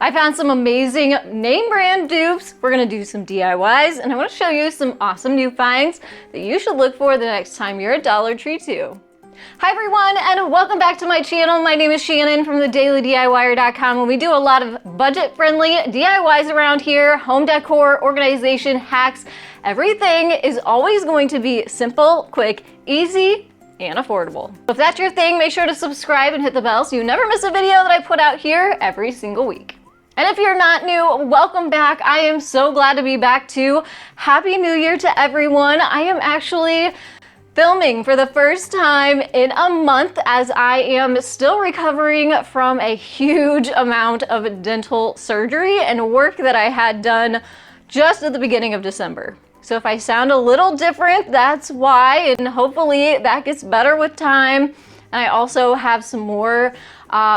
I found some amazing name brand dupes. We're gonna do some DIYs, and I wanna show you some awesome new finds that you should look for the next time you're at Dollar Tree too. Hi everyone, and welcome back to my channel. My name is Shannon from thedailydiyer.com, and we do a lot of budget-friendly DIYs around here, home decor, organization, hacks. Everything is always going to be simple, quick, easy, and affordable. If that's your thing, make sure to subscribe and hit the bell so you never miss a video that I put out here every single week. And if you're not new, welcome back. I am so glad to be back too. Happy New Year to everyone. I am actually filming for the first time in a month as I am still recovering from a huge amount of dental surgery and work that I had done just at the beginning of December. So if I sound a little different, that's why, and hopefully that gets better with time. And I also have some more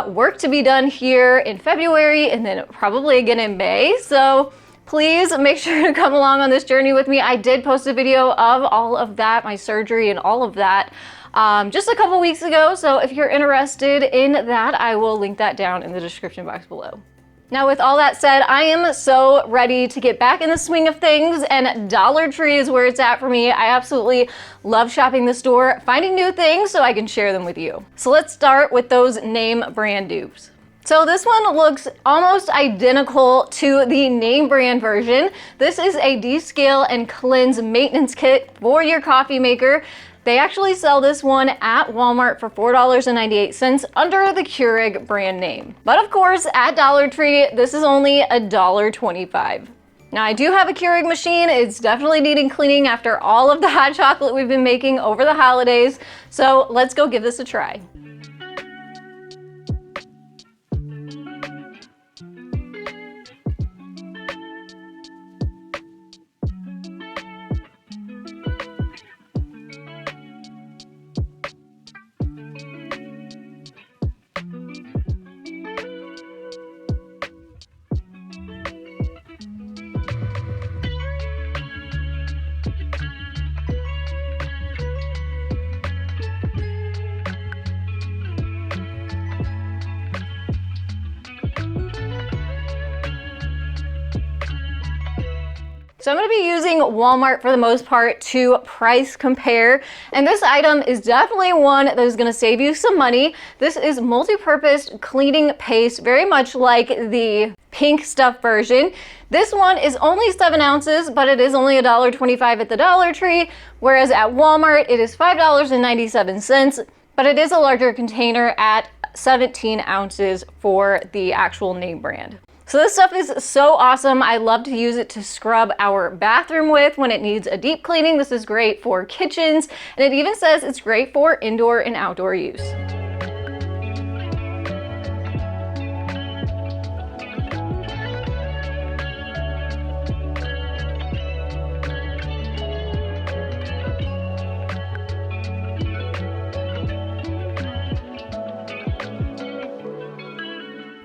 work to be done here in February and then probably again in May. So please make sure to come along on this journey with me. I did post a video of all of that, my surgery and all of that, just a couple weeks ago. So if you're interested in that, I will link that down in the description box below. Now, with all that said, I am so ready to get back in the swing of things, and Dollar Tree is where it's at for me. I absolutely love shopping the store, finding new things so I can share them with you. So let's start with those name brand dupes. So this one looks almost identical to the name brand version. This is a descale and cleanse maintenance kit for your coffee maker. They actually sell this one at Walmart for $4.98 under the Keurig brand name. But of course, at Dollar Tree, this is only $1.25. Now, I do have a Keurig machine. It's definitely needing cleaning after all of the hot chocolate we've been making over the holidays. So let's go give this a try. So I'm going to be using Walmart for the most part to price compare, and this item is definitely one that is going to save you some money. This is multi-purpose cleaning paste, very much like the pink stuff version. This one is only 7 ounces, but it is only $1.25 at the Dollar Tree, whereas at Walmart it is $5.97, but it is a larger container at 17 ounces for the actual name brand. So this stuff is so awesome. I love to use it to scrub our bathroom with when it needs a deep cleaning. This is great for kitchens, and it even says it's great for indoor and outdoor use.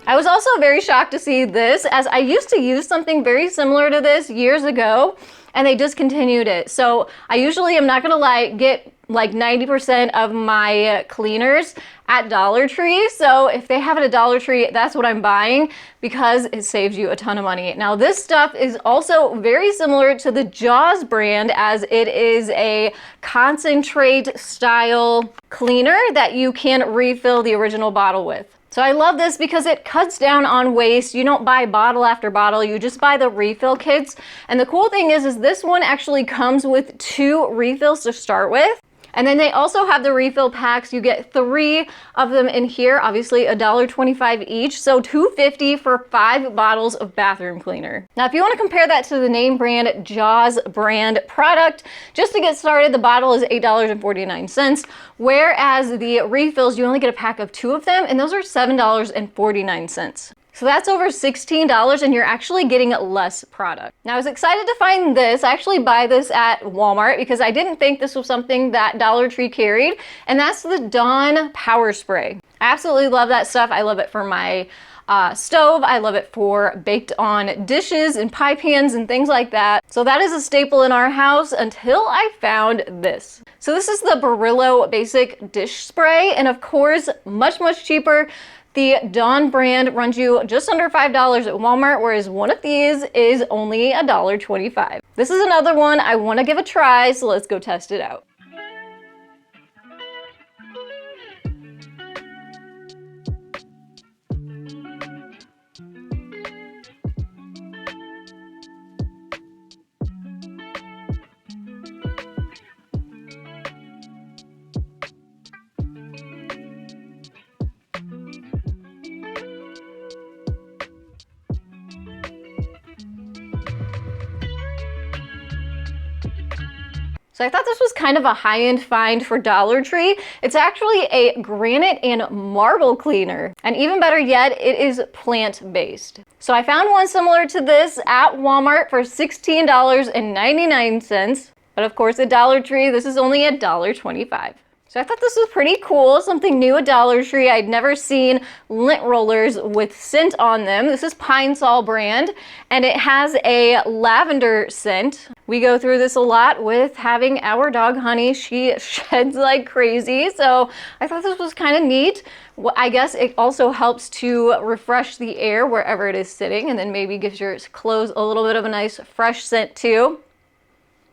I was also very shocked to see this, as I used to use something very similar to this years ago and they discontinued it. So I usually, I'm not gonna lie, get like 90% of my cleaners at Dollar Tree. So if they have it at Dollar Tree, that's what I'm buying because it saves you a ton of money. Now this stuff is also very similar to the Jaws brand, as it is a concentrate style cleaner that you can refill the original bottle with. So I love this because it cuts down on waste. You don't buy bottle after bottle, you just buy the refill kits. And the cool thing is this one actually comes with 2 refills to start with. And then they also have the refill packs. You get 3 of them in here, obviously $1.25 each, so $2.50 for 5 bottles of bathroom cleaner. Now, if you want to compare that to the name brand Jaws brand product, just to get started, the bottle is $8.49, whereas the refills, you only get a pack of 2 of them, and those are $7.49. So that's over $16, and you're actually getting less product. Now, I was excited to find this. I actually buy this at Walmart because I didn't think this was something that Dollar Tree carried, and that's the Dawn Power Spray. I absolutely love that stuff. I love it for my stove. I love it for baked on dishes and pie pans and things like that. So that is a staple in our house until I found this. So this is the Brillo Basic Dish Spray, and of course, much cheaper The Dawn brand runs you just under $5 at Walmart, whereas one of these is only $1.25. This is another one I want to give a try, so let's go test it out. So I thought this was kind of a high-end find for Dollar Tree. It's actually a granite and marble cleaner. And even better yet, it is plant-based. So I found one similar to this at Walmart for $16.99. But of course at Dollar Tree, this is only $1.25. So I thought this was pretty cool, something new at Dollar Tree. I'd never seen lint rollers with scent on them. This is Pine Sol brand, and it has a lavender scent. We go through this a lot with having our dog Honey. She sheds like crazy, so I thought this was kind of neat. I guess it also helps to refresh the air wherever it is sitting, and then maybe gives your clothes a little bit of a nice fresh scent too.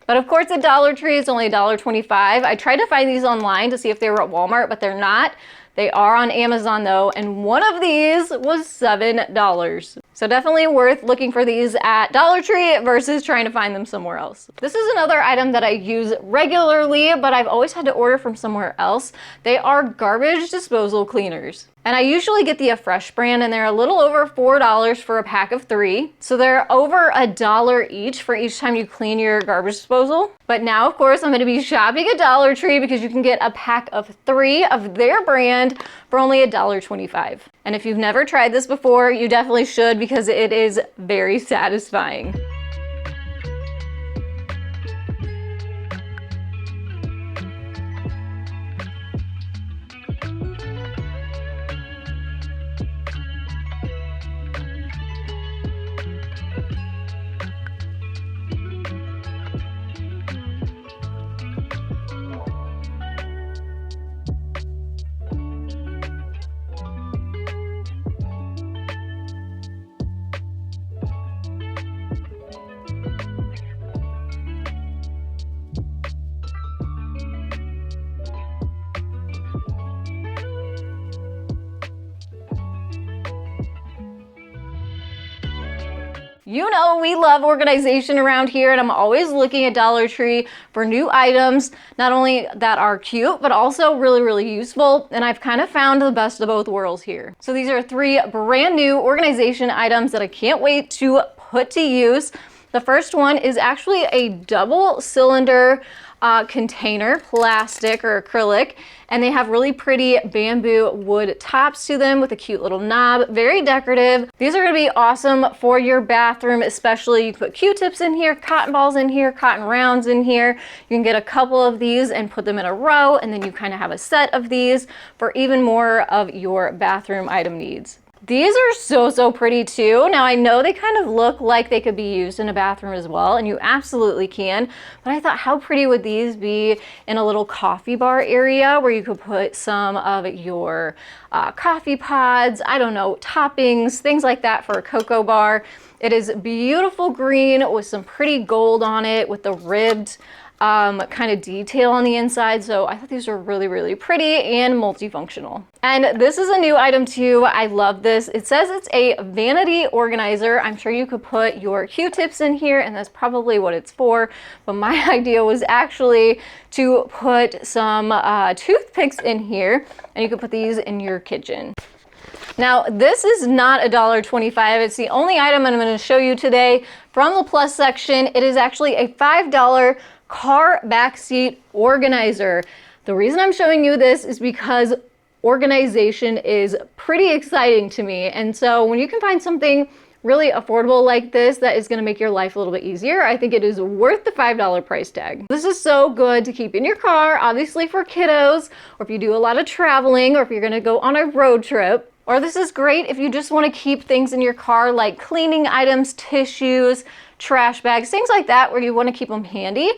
But of course at Dollar Tree, it's only $1.25. I tried to find these online to see if they were at Walmart, but they're not. They are on Amazon though, and one of these was $7. So definitely worth looking for these at Dollar Tree versus trying to find them somewhere else. This is another item that I use regularly, but I've always had to order from somewhere else. They are garbage disposal cleaners. And I usually get the Fresh brand, and they're a little over $4 for a pack of 3. So they're over $1 each for each time you clean your garbage disposal. But now, of course, I'm going to be shopping at Dollar Tree because you can get a pack of 3 of their brand for only $1.25. And if you've never tried this before, you definitely should because it is very satisfying. You know we love organization around here, and I'm always looking at Dollar Tree for new items, not only that are cute, but also really, really useful. And I've kind of found the best of both worlds here. So these are 3 brand new organization items that I can't wait to put to use. The first one is actually a double cylinder container, plastic or acrylic, and they have really pretty bamboo wood tops to them with a cute little knob, very decorative. These are going to be awesome for your bathroom, especially. You can put Q-tips in here, cotton balls in here, cotton rounds in here. You can get a couple of these and put them in a row, and then you kind of have a set of these for even more of your bathroom item needs. These are so pretty too. Now I know they kind of look like they could be used in a bathroom as well, and you absolutely can, but I thought how pretty would these be in a little coffee bar area where you could put some of your coffee pods, I don't know, toppings, things like that for a cocoa bar. It is beautiful green with some pretty gold on it with the ribbed kind of detail on the inside. So I thought these were really pretty and multifunctional. And this is a new item too. I love this. It says it's a vanity organizer. I'm sure you could put your Q-tips in here, and that's probably what it's for. But my idea was actually to put some toothpicks in here, and you could put these in your kitchen. Now, this is not $1.25. It's the only item I'm going to show you today from the plus section. It is actually a $5 car backseat organizer. The reason I'm showing you this is because organization is pretty exciting to me. And so when you can find something really affordable like this that is going to make your life a little bit easier, I think it is worth the $5 price tag. This is so good to keep in your car, obviously for kiddos, or if you do a lot of traveling, or if you're going to go on a road trip. Or this is great if you just want to keep things in your car like cleaning items, tissues, trash bags, things like that where you want to keep them handy.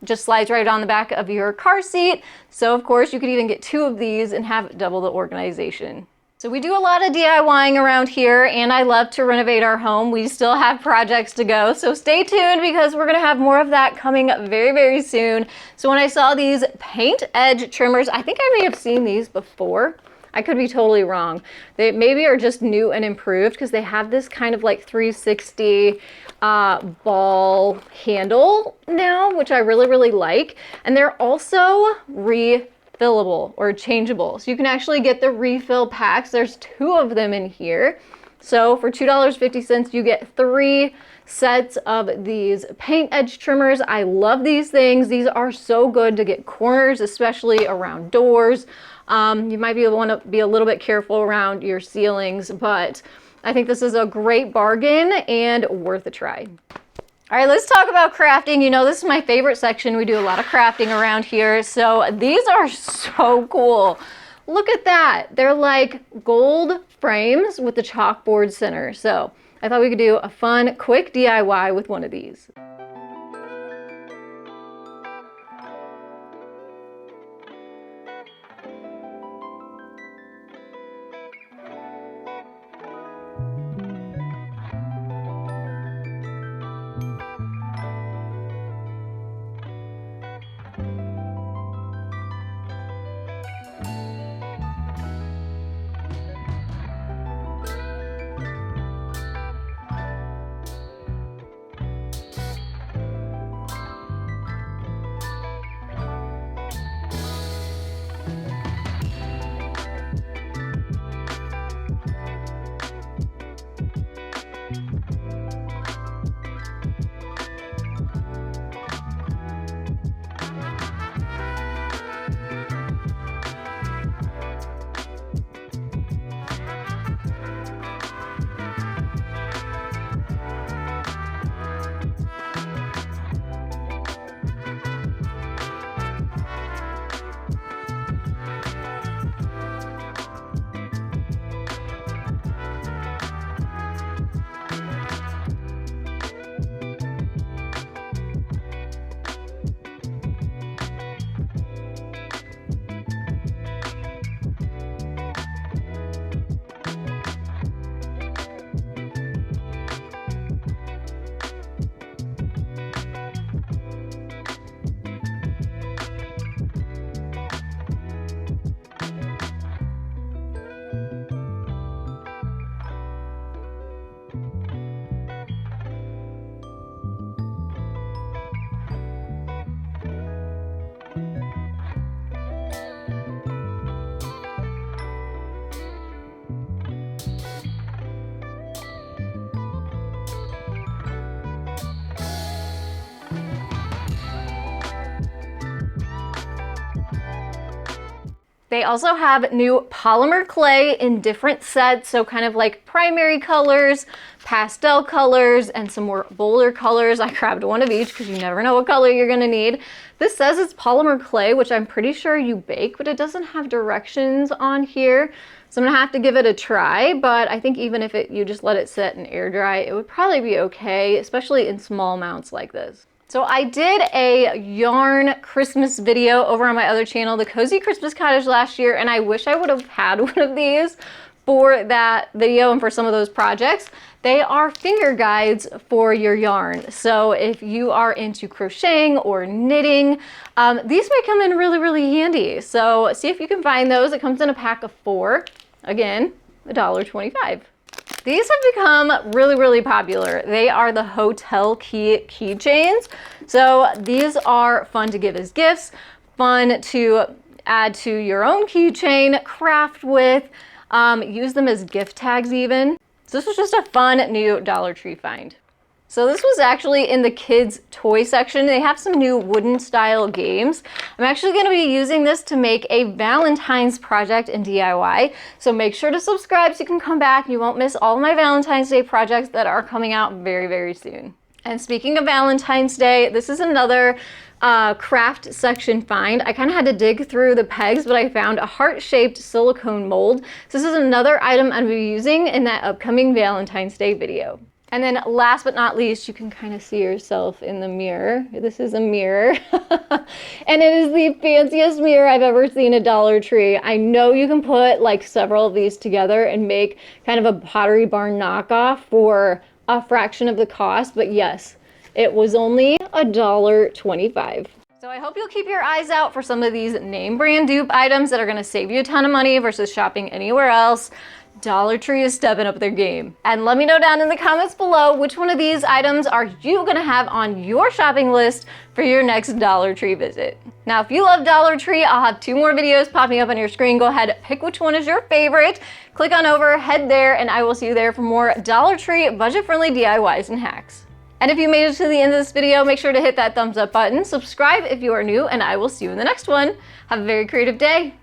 Just slides right on the back of your car seat. So of course you could even get 2 of these and have double the organization. So we do a lot of DIYing around here, and I love to renovate our home. We still have projects to go, so stay tuned because we're gonna have more of that coming very, very soon. So when I saw these paint edge trimmers, I think I may have seen these before. I could be totally wrong. They maybe are just new and improved because they have this kind of like 360 ball handle now, which I really, really like. And they're also refillable or changeable. So you can actually get the refill packs. There's 2 of them in here. So for $2.50, you get 3 sets of these paint edge trimmers. I love these things. These are so good to get corners, especially around doors. You might want to be a little bit careful around your ceilings, but I think this is a great bargain and worth a try. All right, let's talk about crafting. You know, this is my favorite section. We do a lot of crafting around here. So these are so cool. Look at that. They're like gold frames with the chalkboard center. So I thought we could do a fun, quick DIY with one of these. They also have new polymer clay in different sets, so kind of like primary colors, pastel colors, and some more bolder colors. I grabbed one of each because you never know what color you're gonna need. This says it's polymer clay, which I'm pretty sure you bake, but it doesn't have directions on here. So I'm gonna have to give it a try, but I think even if you just let it sit and air dry, it would probably be okay, especially in small amounts like this. So I did a yarn Christmas video over on my other channel, the Cozy Christmas Cottage, last year, and I wish I would have had one of these for that video and for some of those projects. They are finger guides for your yarn. So if you are into crocheting or knitting, these may come in really, really handy. So see if you can find those. It comes in a pack of 4. Again, $1.25. These have become really, really popular. They are the hotel keychains. So these are fun to give as gifts, fun to add to your own keychain, craft with, use them as gift tags even. So this was just a fun new Dollar Tree find. So this was actually in the kids' toy section. They have some new wooden style games. I'm actually gonna be using this to make a Valentine's project in DIY. So make sure to subscribe so you can come back. You won't miss all my Valentine's Day projects that are coming out very, very soon. And speaking of Valentine's Day, this is another craft section find. I kind of had to dig through the pegs, but I found a heart-shaped silicone mold. So this is another item I'm going to be using in that upcoming Valentine's Day video. And then last but not least, you can kind of see yourself in the mirror. This is a mirror. And it is the fanciest mirror I've ever seen at Dollar Tree. I know you can put like several of these together and make kind of a Pottery Barn knockoff for a fraction of the cost, but yes, it was only $1.25. So I hope you'll keep your eyes out for some of these name brand dupe items that are gonna save you a ton of money versus shopping anywhere else. Dollar Tree is stepping up their game. And let me know down in the comments below which one of these items are you gonna have on your shopping list for your next Dollar Tree visit. Now, if you love Dollar Tree, I'll have 2 more videos popping up on your screen. Go ahead, pick which one is your favorite. Click on over, head there, and I will see you there for more Dollar Tree budget-friendly DIYs and hacks. And if you made it to the end of this video, make sure to hit that thumbs up button, subscribe if you are new, and I will see you in the next one. Have a very creative day.